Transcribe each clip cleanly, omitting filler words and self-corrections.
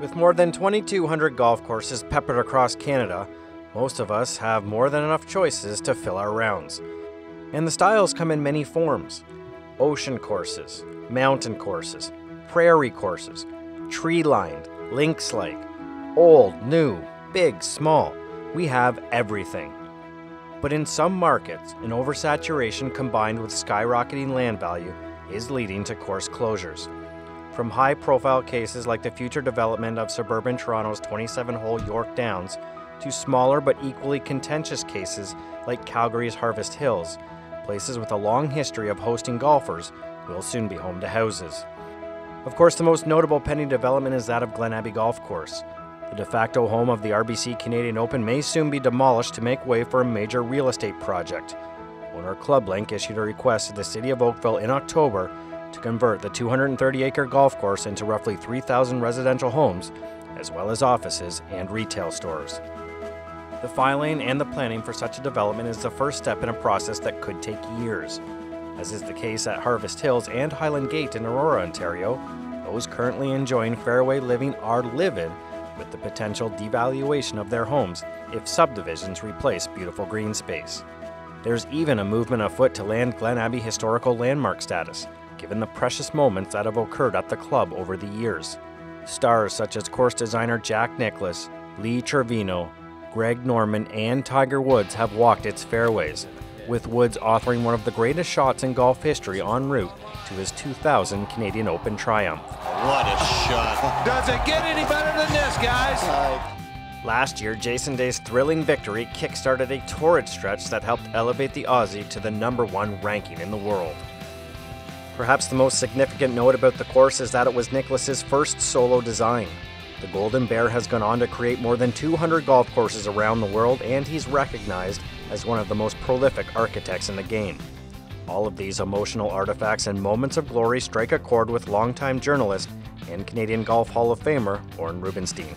With more than 2,200 golf courses peppered across Canada, most of us have more than enough choices to fill our rounds. And the styles come in many forms: ocean courses, mountain courses, prairie courses, tree-lined, links-like, old, new, big, small. We have everything. But in some markets, an oversaturation combined with skyrocketing land value is leading to course closures. From high-profile cases like the future development of suburban Toronto's 27-hole York Downs to smaller but equally contentious cases like Calgary's Harvest Hills, places with a long history of hosting golfers will soon be home to houses. Of course, the most notable pending development is that of Glen Abbey Golf Course. The de facto home of the RBC Canadian Open may soon be demolished to make way for a major real estate project. Owner ClubLink issued a request to the City of Oakville in October to convert the 230-acre golf course into roughly 3,000 residential homes, as well as offices and retail stores. The filing and the planning for such a development is the first step in a process that could take years. As is the case at Harvest Hills and Highland Gate in Aurora, Ontario, those currently enjoying fairway living are livid with the potential devaluation of their homes if subdivisions replace beautiful green space. There's even a movement afoot to land Glen Abbey historical landmark status, given the precious moments that have occurred at the club over the years. Stars such as course designer Jack Nicklaus, Lee Trevino, Greg Norman, and Tiger Woods have walked its fairways, with Woods authoring one of the greatest shots in golf history en route to his 2000 Canadian Open triumph. What a shot. Does it get any better than this, guys? Last year, Jason Day's thrilling victory kick-started a torrid stretch that helped elevate the Aussie to the #1 ranking in the world. Perhaps the most significant note about the course is that it was Nicklaus's first solo design. The Golden Bear has gone on to create more than 200 golf courses around the world, and he's recognized as one of the most prolific architects in the game. All of these emotional artifacts and moments of glory strike a chord with longtime journalist and Canadian Golf Hall of Famer Orrin Rubenstein.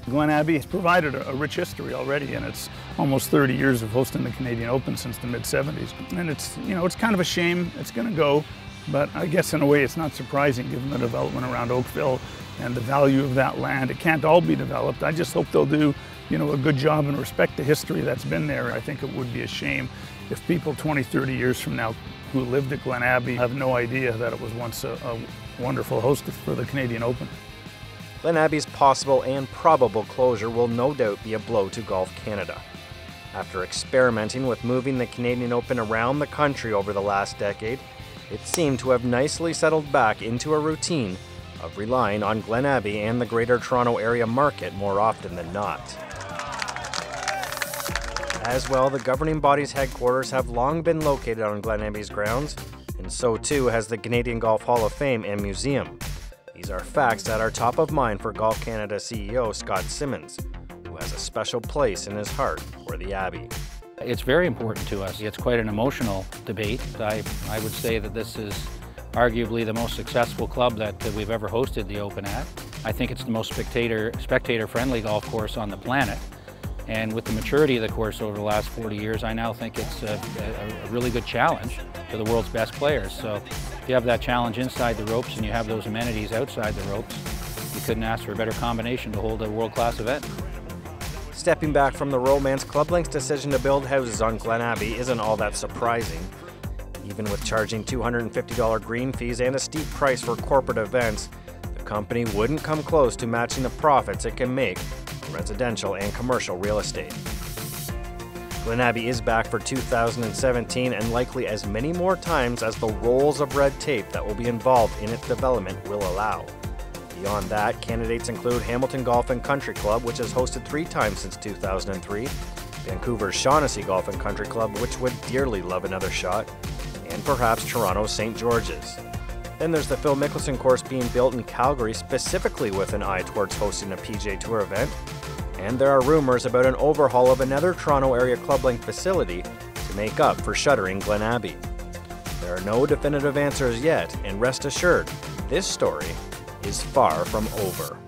Glen Abbey has provided a rich history already, and it's almost 30 years of hosting the Canadian Open since the mid-70s. And it's kind of a shame it's going to go, but I guess in a way it's not surprising given the development around Oakville and the value of that land. It can't all be developed. I just hope they'll do, a good job and respect the history that's been there. I think it would be a shame if people 20, 30 years from now who lived at Glen Abbey have no idea that it was once a wonderful host for the Canadian Open. Glen Abbey's possible and probable closure will no doubt be a blow to Golf Canada. After experimenting with moving the Canadian Open around the country over the last decade, it seemed to have nicely settled back into a routine of relying on Glen Abbey and the Greater Toronto Area market more often than not. As well, the governing body's headquarters have long been located on Glen Abbey's grounds, and so too has the Canadian Golf Hall of Fame and Museum. These are facts that are top of mind for Golf Canada CEO Scott Simmons, who has a special place in his heart for the Abbey. It's very important to us. It's quite an emotional debate. I would say that this is arguably the most successful club that we've ever hosted the Open at. I think it's the most spectator-friendly golf course on the planet. And with the maturity of the course over the last 40 years, I now think it's a really good challenge to the world's best players. So if you have that challenge inside the ropes and you have those amenities outside the ropes, you couldn't ask for a better combination to hold a world-class event. Stepping back from the romance, ClubLink's decision to build houses on Glen Abbey isn't all that surprising. Even with charging $250 green fees and a steep price for corporate events, the company wouldn't come close to matching the profits it can make from residential and commercial real estate. Glen Abbey is back for 2017 and likely as many more times as the rolls of red tape that will be involved in its development will allow. Beyond that, candidates include Hamilton Golf and Country Club, which has hosted 3 times since 2003, Vancouver's Shaughnessy Golf and Country Club, which would dearly love another shot, and perhaps Toronto's St. George's. Then there's the Phil Mickelson course being built in Calgary specifically with an eye towards hosting a PGA Tour event, and there are rumors about an overhaul of another Toronto area ClubLink facility to make up for shuttering Glen Abbey. There are no definitive answers yet, and rest assured, this story is far from over.